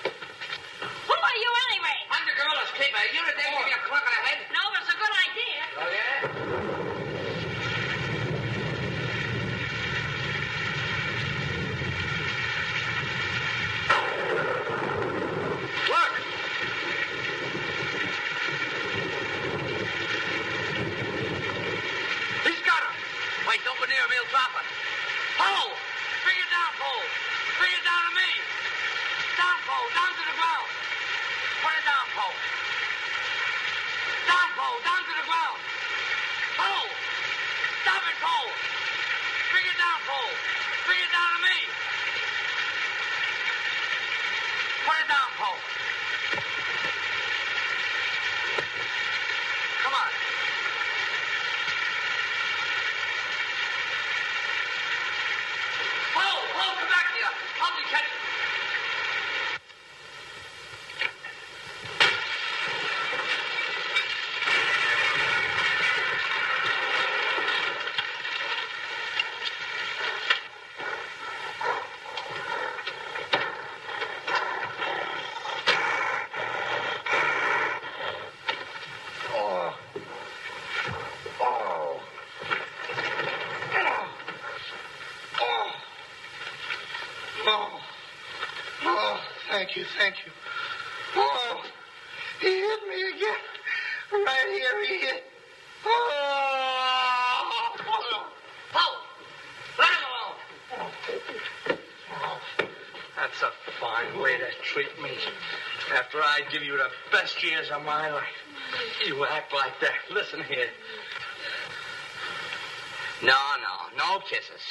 Who are you anyway? I'm the gorilla's keeper. You the day give me a clunk on the head? No, but it's a good idea. Oh, yeah? Look! He's got him. Wait, don't go near him. He'll drop it. Poe! Bring it down, Poe. Bring it down to me. Down, Poe. Down to the ground. Put it down, Poe. Down, Poe. Down to the ground. Poe! Help me catch it. Thank you. Oh, he hit me again. Right here, he hit. Oh! Paul! Let him alone! That's a fine way to treat me. After I give you the best years of my life, you act like that. Listen here. No kisses.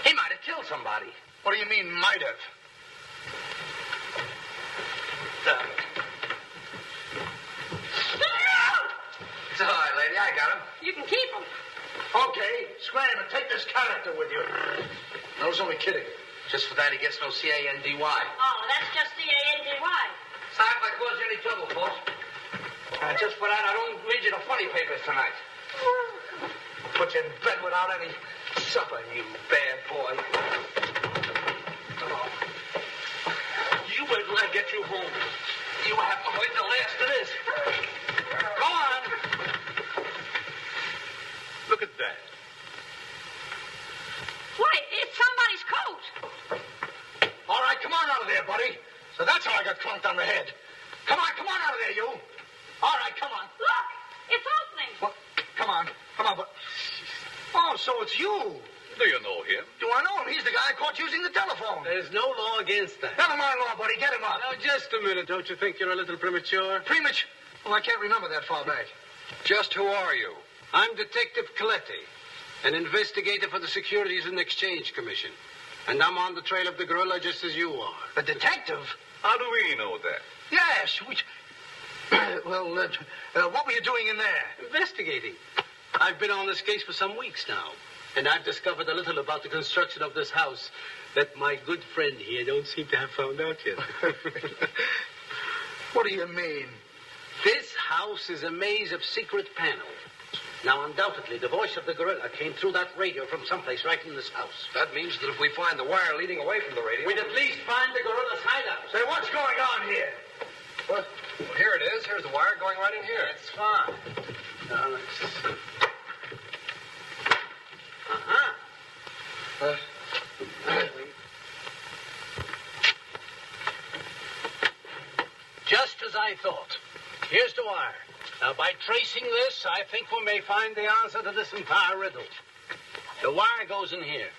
He might have killed somebody. What do you mean, might have? It's all right, lady. I got him. You can keep him. Okay, scram and take this character with you. I was only kidding. Just for that, he gets no C-A-N-D-Y. Oh, that's just C-A-N-D-Y. Sorry if I caused you any trouble, folks. Just for that, I don't read you the funny papers tonight. I'll put you in bed without any supper, you bad boy. You wait till I get you home. You have to wait the last of this. Go on. Look at that. Why, it's somebody's coat. All right, come on out of there, buddy. So that's how I got clunked on the head. Come on out of there, you. All right, come on. Look, it's opening. Well, come on, but... Oh, so it's you. Do you know him? Do I know him? He's the guy I caught using the telephone. There's no law against that. Never mind law, buddy. Get him up. Now, just a minute. Don't you think you're a little premature? Premature? Well, I can't remember that far back. Just who are you? I'm Detective Coletti, an investigator for the Securities and Exchange Commission. And I'm on the trail of the gorilla just as you are. The detective? How do we know that? Yes. Well, what were you doing in there? Investigating. I've been on this case for some weeks now. And I've discovered a little about the construction of this house that my good friend here don't seem to have found out yet. What do you mean? This house is a maze of secret panels. Now, undoubtedly, the voice of the gorilla came through that radio from someplace right in this house. That means that if we find the wire leading away from the radio... We'd at least find the gorilla's hideout. Say, what's going on here? What? Well, here it is. Here's the wire going right in here. That's fine. Now, let's see. Just as I thought. Here's the wire. Now, by tracing this, I think we may find the answer to this entire riddle. The wire goes in here.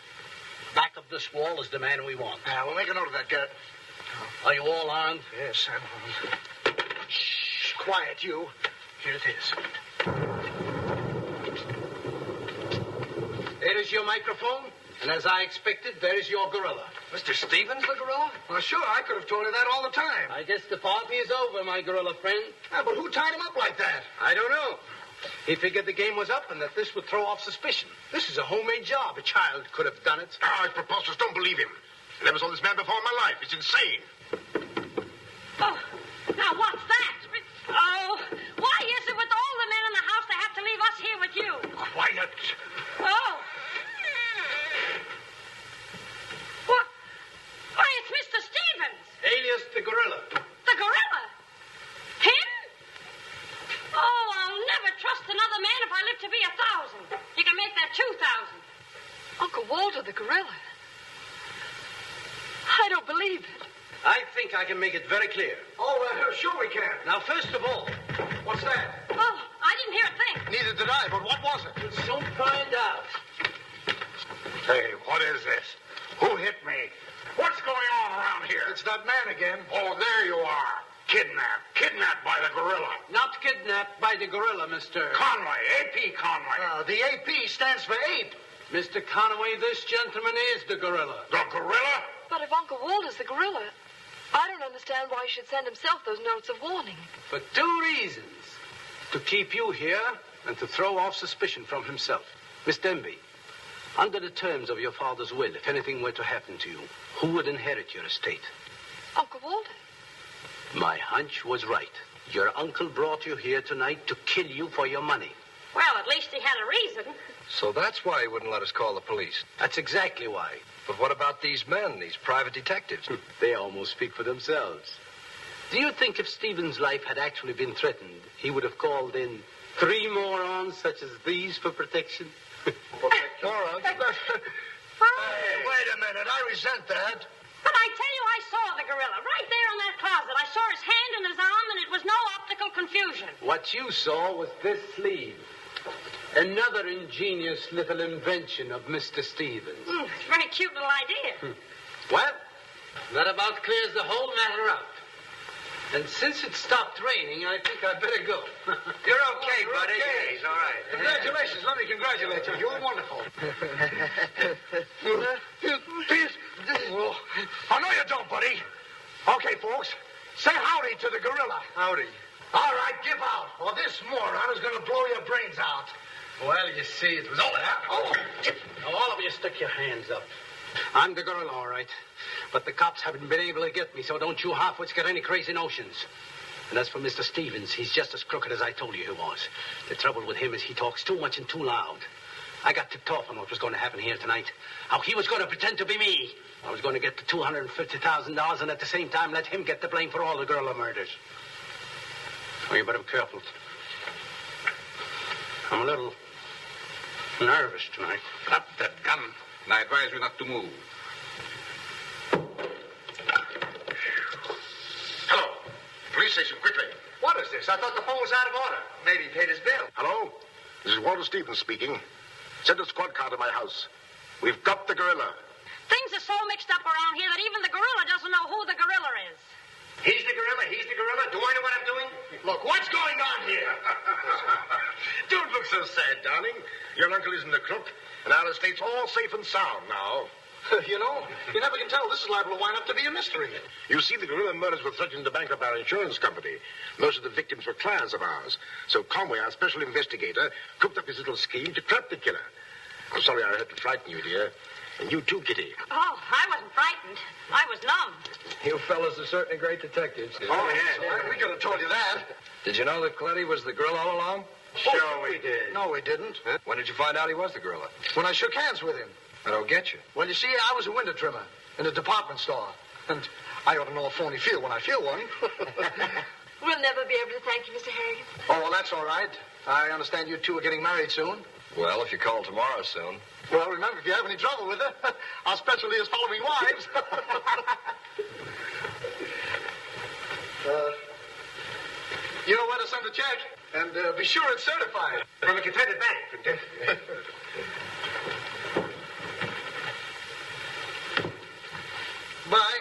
Back of this wall is the man we want. We'll make a note of that, Garrett. Are you all armed? Yes, I'm armed. Shh, quiet, you. Here it is. There is your microphone, and as I expected, there is your gorilla. Mr. Stevens, the gorilla? Well, sure, I could have told you that all the time. I guess the party is over, my gorilla friend. But who tied him up like that? I don't know. He figured the game was up and that this would throw off suspicion. This is a homemade job. A child could have done it. It's preposterous. Don't believe him. I never saw this man before in my life. It's insane. Oh, now what's that? Oh, why is it with all the men in the house they have to leave us here with you? Quiet. Oh. What? Why, it's Mr. Stevens. Alias the gorilla. The gorilla? Him? Oh, I'll never trust another man if I live to be 1,000. You can make that 2,000. Uncle Walter, the gorilla. I don't believe it. I think I can make it very clear. Oh, sure we can. Now, first of all, What's that? Oh, I didn't hear a thing. Neither did I, but what was it? we'll soon find out. Hey, what is this? Who hit me? What's going on around here? It's that man again. Oh, there you are. Kidnapped. Kidnapped by the gorilla. Not kidnapped by the gorilla, Mr. Conway. A.P. Conway. The AP stands for ape. Mr. Conway, this gentleman is the gorilla. The gorilla? But if Uncle Walter's the gorilla, I don't understand why he should send himself those notes of warning. For 2 reasons. To keep you here and to throw off suspicion from himself. Miss Denby, Under the terms of your father's will, if anything were to happen to you, who would inherit your estate? Uncle Walter. My hunch was right. Your uncle brought you here tonight to kill you for your money. Well, at least he had a reason. So that's why he wouldn't let us call the police. That's exactly why. But what about these men, these private detectives? They almost speak for themselves. Do you think if Stephen's life had actually been threatened, he would have called in 3 morons such as these for protection? Morons? Hey, wait a minute. I resent that. But I tell you, I saw the gorilla right there in that closet. I saw his hand and his arm, and it was no optical confusion. What you saw was this sleeve. Another ingenious little invention of Mr. Stevens. It's a very cute little idea. Well, that about clears the whole matter up. And since it stopped raining, I think I'd better go. You're okay, buddy. Okay. He's all right. Congratulations. Let me congratulate you. You're wonderful. Please. Oh, no, you don't, buddy. Okay, folks. Say howdy to the gorilla. Howdy. All right, give out, or this moron is going to blow your brains out. Well, you see, it was all that. Oh, now all of you stick your hands up. I'm the gorilla, all right. But the cops haven't been able to get me, so don't you half-wits get any crazy notions. And as for Mr. Stevens, he's just as crooked as I told you he was. The trouble with him is he talks too much and too loud. I got tipped off on what was going to happen here tonight. How he was going to pretend to be me. I was going to get the $250,000 and at the same time let him get the blame for all the gorilla murders. Oh, you better be careful. I'm a little nervous tonight. Drop that gun, and I advise you not to move. Hello. Police station, quickly. What is this? I thought the phone was out of order. Maybe he paid his bill. Hello? This is Walter Stevens speaking. Send a squad car to my house. We've got the gorilla. Things are so mixed up around here that even the gorilla doesn't know who the gorilla is. He's the gorilla. He's the gorilla. Do I know what I'm doing? Look, what's going on here? Don't look so sad, darling. Your uncle isn't a crook, and our estate's all safe and sound now. You know, you never can tell. This is liable to wind up to be a mystery. You see, the gorilla murders were threatening to bankrupt our insurance company. Most of the victims were clients of ours. So Conway, our special investigator, cooked up his little scheme to trap the killer. I'm sorry I had to frighten you, dear. And you too, Kitty. Oh, I wasn't frightened. I was numb. You fellas are certainly great detectives. Oh, yeah. We could have told you that. Did you know that Coletti was the gorilla all along? Sure we did. No, we didn't. Huh? When did you find out he was the gorilla? When I shook hands with him. I don't get you. Well, you see, I was a window trimmer in a department store. And I ought to know a phony feel when I feel one. We'll never be able to thank you, Mr. Harrigan. Oh, well, that's all right. I understand you two are getting married soon. Well, if you call tomorrow soon. Well, remember, if you have any trouble with her, our specialty is following wives. You know where to send the check? And be sure it's certified. From a Confederate bank. Bye.